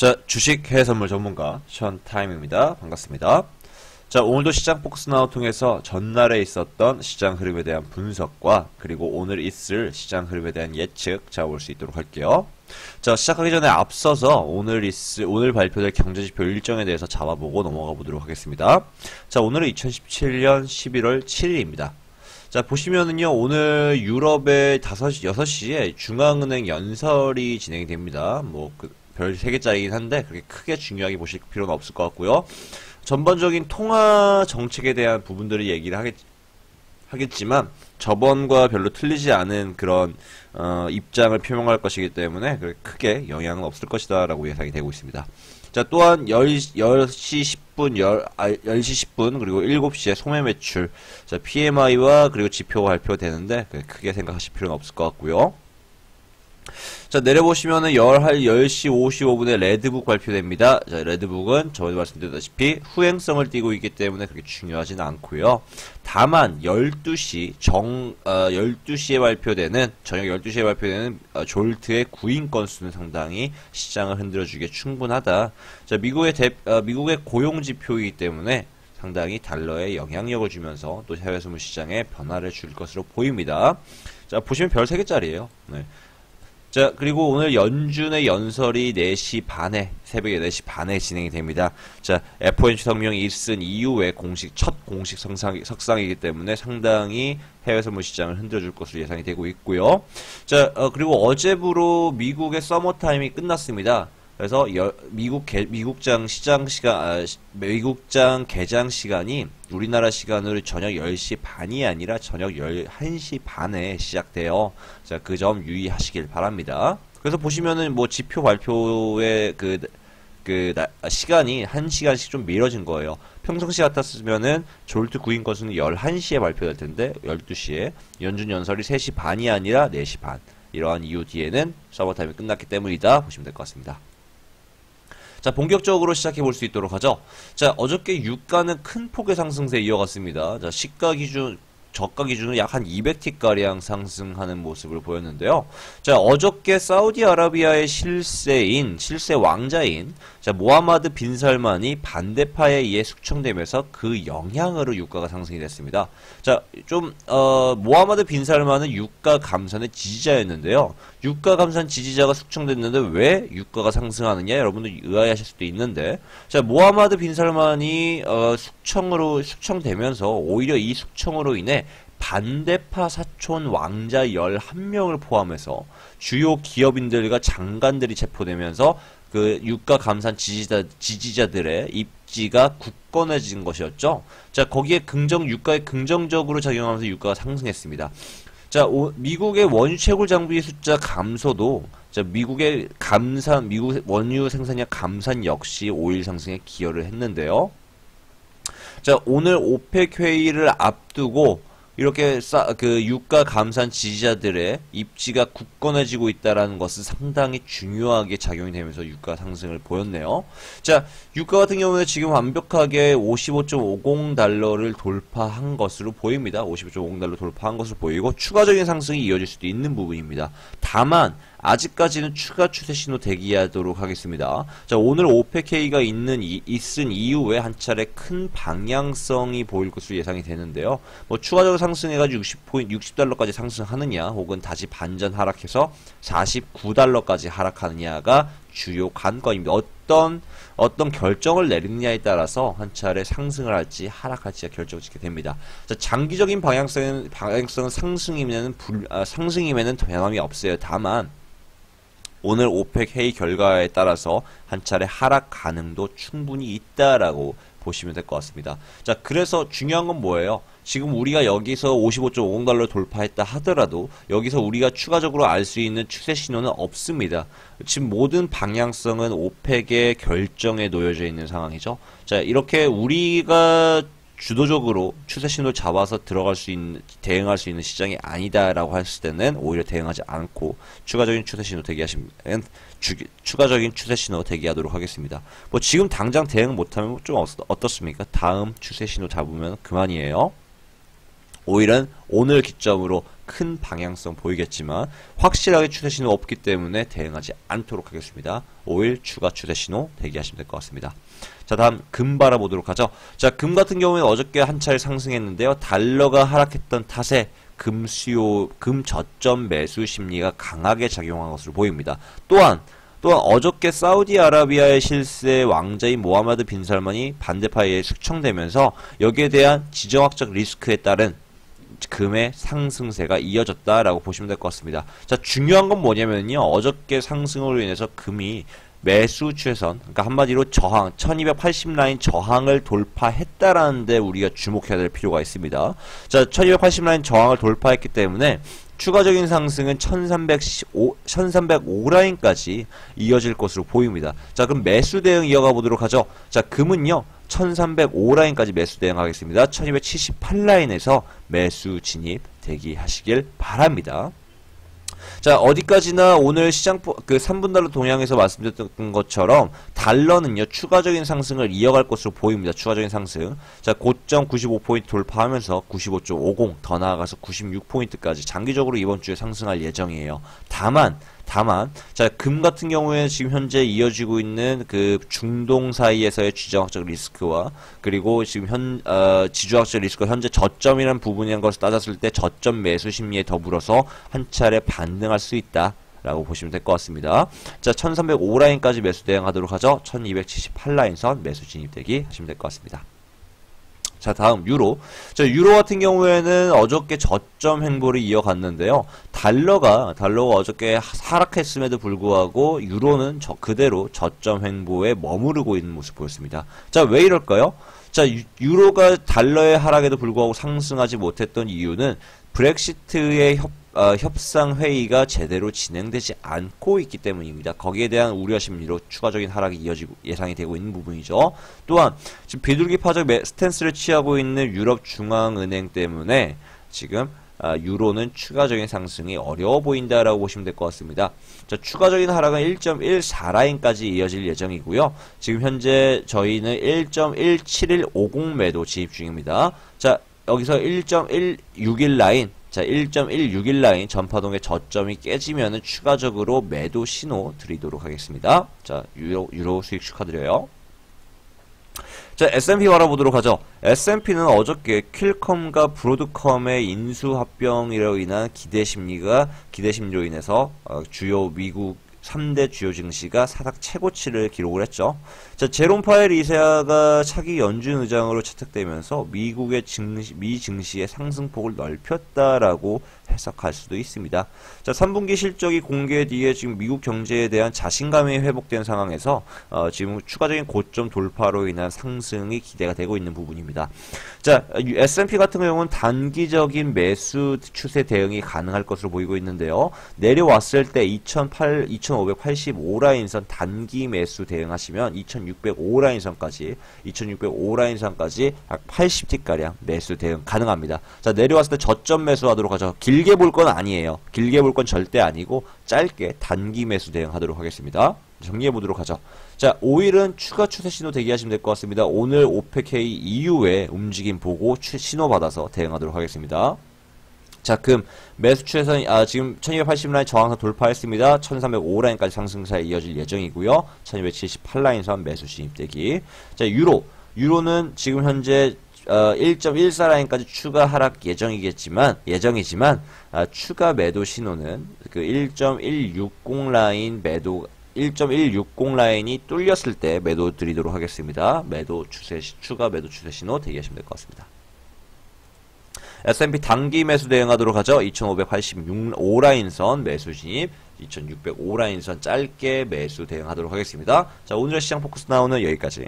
자, 주식 해외 선물 전문가 션타임입니다. 반갑습니다. 자, 오늘도 시장 포커스 나우 통해서 전날에 있었던 시장 흐름에 대한 분석과 그리고 오늘 있을 시장 흐름에 대한 예측 잡아볼 수 있도록 할게요. 자, 시작하기 전에 앞서서 오늘 발표될 경제지표 일정에 대해서 잡아보고 넘어가 보도록 하겠습니다. 자, 오늘은 2017년 11월 7일입니다. 자, 보시면은요, 오늘 유럽의 6시에 중앙은행 연설이 진행이 됩니다. 별 3개짜리긴 한데, 그렇게 크게 중요하게 보실 필요는 없을 것 같고요. 전반적인 통화 정책에 대한 부분들을 얘기를 하겠지만, 저번과 별로 틀리지 않은 그런, 입장을 표명할 것이기 때문에, 그렇게 크게 영향은 없을 것이다, 라고 예상이 되고 있습니다. 자, 또한 10시 10분, 그리고 7시에 소매 매출, 자, PMI와 그리고 지표가 발표되는데, 크게 생각하실 필요는 없을 것 같고요. 자, 내려보시면은 10시 55분에 레드북 발표됩니다. 자, 레드북은 저번에 말씀드렸다시피 후행성을 띠고 있기 때문에 그렇게 중요하지는 않고요. 다만 12시에 발표되는 저녁 12시에 발표되는 졸트의 구인 건수는 상당히 시장을 흔들어주기에 충분하다. 자, 미국의 고용 지표이기 때문에 상당히 달러에 영향력을 주면서 또 해외 선물 시장에 변화를 줄 것으로 보입니다. 자, 보시면 별 3개짜리예요. 네. 자, 그리고 오늘 연준의 연설이 4시 반에, 새벽에 4시 반에 진행이 됩니다. 자, FOMC 성명이 있은 이후에 첫 공식 석상이기 때문에 상당히 해외 선물 시장을 흔들어줄 것으로 예상이 되고 있고요. 자, 그리고 어제부로 미국의 서머타임이 끝났습니다. 그래서 미국장 개장 시간이 우리나라 시간으로 저녁 10시 반이 아니라 저녁 11시 반에 시작돼요. 자, 그 점 유의하시길 바랍니다. 그래서 보시면은 지표 발표의 시간이 1시간씩 좀 미뤄진 거예요. 평상시 같았으면은 졸트 구인 건수는 11시에 발표될 텐데 12시에 연준 연설이 3시 반이 아니라 4시 반. 이러한 이유 뒤에는 서버타임이 끝났기 때문이다 보시면 될 것 같습니다. 자, 본격적으로 시작해 볼 수 있도록 하죠. 자, 어저께 유가는 큰 폭의 상승세 이어갔습니다. 자, 저가 기준으로 약 한 200티가량 상승하는 모습을 보였는데요. 자, 어저께 사우디아라비아의 실세 왕자인, 자, 모하마드 빈 살만이 반대파에 의해 숙청되면서 그 영향으로 유가가 상승이 됐습니다. 자, 모하마드 빈 살만은 유가 감산의 지지자였는데요. 유가 감산 지지자가 숙청됐는데 왜 유가가 상승하느냐? 여러분들 의아해하실 수도 있는데, 자, 모하마드 빈 살만이, 숙청되면서 오히려 이 숙청으로 인해 반대파 사촌 왕자 11명을 포함해서 주요 기업인들과 장관들이 체포되면서 그 유가 감산 지지자들의 입지가 굳건해진 것이었죠. 자, 거기에 유가에 긍정적으로 작용하면서 유가가 상승했습니다. 자, 미국의 원유 채굴 장비 숫자 감소도, 자, 미국 원유 생산량 감산 역시 5일 상승에 기여를 했는데요. 자, 오늘 오펙 회의를 앞두고 이렇게 유가 감산 지지자들의 입지가 굳건해지고 있다라는 것은 상당히 중요하게 작용이 되면서 유가 상승을 보였네요. 자, 유가 같은 경우는 지금 완벽하게 55.50달러를 돌파한 것으로 보입니다. 55.50달러 돌파한 것으로 보이고 추가적인 상승이 이어질 수도 있는 부분입니다. 다만 아직까지는 추가 추세 신호 대기하도록 하겠습니다. 자, 오늘 오펙회의가 있은 이후에 한 차례 큰 방향성이 보일 것으로 예상이 되는데요. 추가적으로 상승해가지고 60달러까지 상승하느냐, 혹은 다시 반전 하락해서 49달러까지 하락하느냐가 주요 관건입니다. 어떤 결정을 내리느냐에 따라서 한 차례 상승을 할지 하락할지가 결정을 짓게 됩니다. 자, 장기적인 방향성은 상승이면은 변함이 없어요. 다만 오늘 오펙 회의 결과에 따라서 한 차례 하락 가능도 충분히 있다라고 보시면 될 것 같습니다. 자, 그래서 중요한 건 뭐예요? 지금 우리가 여기서 55.50달러 돌파했다 하더라도 여기서 우리가 추가적으로 알 수 있는 추세 신호는 없습니다. 지금 모든 방향성은 오펙의 결정에 놓여져 있는 상황이죠. 자, 이렇게 우리가 주도적으로 추세 신호를 잡아서 대응할 수 있는 시장이 아니다라고 했을 때는 오히려 대응하지 않고 추가적인 추세 신호 대기하도록 하겠습니다. 지금 당장 대응 못하면 좀 어떻습니까? 다음 추세 신호 잡으면 그만이에요. 오히려 오늘 기점으로 큰 방향성 보이겠지만 확실하게 추세 신호 없기 때문에 대응하지 않도록 하겠습니다. 5일 추가 추세 신호 대기하시면 될 것 같습니다. 자, 다음 금 바라보도록 하죠. 자, 금 같은 경우에는 어저께 한 차례 상승했는데요. 달러가 하락했던 탓에 금 저점 매수 심리가 강하게 작용한 것으로 보입니다. 또한 어저께 사우디아라비아의 실세 왕자인 모하마드 빈 살만이 반대파에 숙청되면서 여기에 대한 지정학적 리스크에 따른 금의 상승세가 이어졌다라고 보시면 될 것 같습니다. 자, 중요한 건 뭐냐면요. 어저께 상승으로 인해서 금이 매수 추세선, 그러니까 한마디로 저항, 1280 라인 저항을 돌파했다라는데 우리가 주목해야 될 필요가 있습니다. 자, 1280 라인 저항을 돌파했기 때문에 추가적인 상승은 1305 라인까지 이어질 것으로 보입니다. 자, 그럼 매수 대응 이어가 보도록 하죠. 자, 금은요, 1305 라인까지 매수 대응하겠습니다. 1278 라인에서 매수 진입 대기하시길 바랍니다. 자, 어디까지나 오늘 시장 그 3분달러 동향에서 말씀드렸던 것처럼 달러는요 추가적인 상승을 이어갈 것으로 보입니다. 추가적인 상승. 자, 고점 95포인트 돌파하면서 95.50 더 나아가서 96포인트까지 장기적으로 이번 주에 상승할 예정이에요. 다만 자, 금 같은 경우에는 지금 현재 이어지고 있는 그 중동 사이에서의 지정학적 리스크와 그리고 지금 지주학적 리스크가 현재 저점이라는 부분이란 것을 따졌을 때 저점 매수 심리에 더불어서 한 차례 반등할 수 있다 라고 보시면 될 것 같습니다. 자, 1305 라인까지 매수 대응하도록 하죠. 1278 라인선 매수 진입대기 하시면 될 것 같습니다. 자, 다음 유로. 자, 유로 같은 경우에는 어저께 저점 횡보를 이어갔는데요. 달러가 어저께 하락했음에도 불구하고 유로는 그대로 저점 횡보에 머무르고 있는 모습 보였습니다. 자, 왜 이럴까요? 자, 유로가 달러의 하락에도 불구하고 상승하지 못했던 이유는 브렉시트의 협상 회의가 제대로 진행되지 않고 있기 때문입니다. 거기에 대한 우려 심리로 추가적인 하락이 이어지고 예상이 되고 있는 부분이죠. 또한 지금 비둘기파적 스탠스를 취하고 있는 유럽 중앙은행 때문에 지금 유로는 추가적인 상승이 어려워 보인다라고 보시면 될 것 같습니다. 자, 추가적인 하락은 1.14 라인까지 이어질 예정이고요. 지금 현재 저희는 1.17150 매도 진입 중입니다. 자, 여기서 1.161 라인, 자, 1.161 라인 전파동의 저점이 깨지면은 추가적으로 매도 신호 드리도록 하겠습니다. 자, 유로 수익 축하드려요. 자, S&P 바라보도록 하죠. S&P는 어저께 퀼컴과 브로드컴의 인수합병으로 인한 기대심리로 인해서 주요 미국 3대 주요 증시가 사상 최고치를 기록을 했죠. 자, 제롬 파웰 2세가 차기 연준 의장으로 채택되면서 미국의 미 증시의 상승폭을 넓혔다라고 해석할 수도 있습니다. 자, 3분기 실적이 공개 뒤에 지금 미국 경제에 대한 자신감이 회복된 상황에서 지금 추가적인 고점 돌파로 인한 상승이 기대가 되고 있는 부분입니다. 자, S&P 같은 경우는 단기적인 매수 추세 대응이 가능할 것으로 보이고 있는데요. 내려왔을 때 2585 라인선 단기 매수 대응하시면 2605 라인선까지 약 80T가량 매수 대응 가능합니다. 자, 내려왔을 때 저점 매수하도록 하죠. 길게 볼 건 아니에요. 길게 볼 건 절대 아니고 짧게 단기 매수 대응하도록 하겠습니다. 정리해 보도록 하죠. 자, 5일은 추가 추세 신호 대기하시면 될 것 같습니다. 오늘 오펙회의 이후에 움직임 보고 신호 받아서 대응하도록 하겠습니다. 자, 금 매수 추세선 지금 1280 라인 저항선 돌파했습니다. 1305 라인까지 상승사에 이어질 예정이고요. 1278 라인선 매수 진입대기. 자, 유로는 지금 현재 1.14 라인까지 추가 하락 예정이지만 추가 매도 신호는 그 1.160 라인 매도 1.160 라인이 뚫렸을 때 매도 드리도록 하겠습니다. 추가 매도 추세 신호 대기하시면 될 것 같습니다. S&P 단기 매수 대응하도록 하죠. 2585 라인선 매수 진입, 2605 라인선 짧게 매수 대응하도록 하겠습니다. 자, 오늘의 시장 포커스 나오는 여기까지.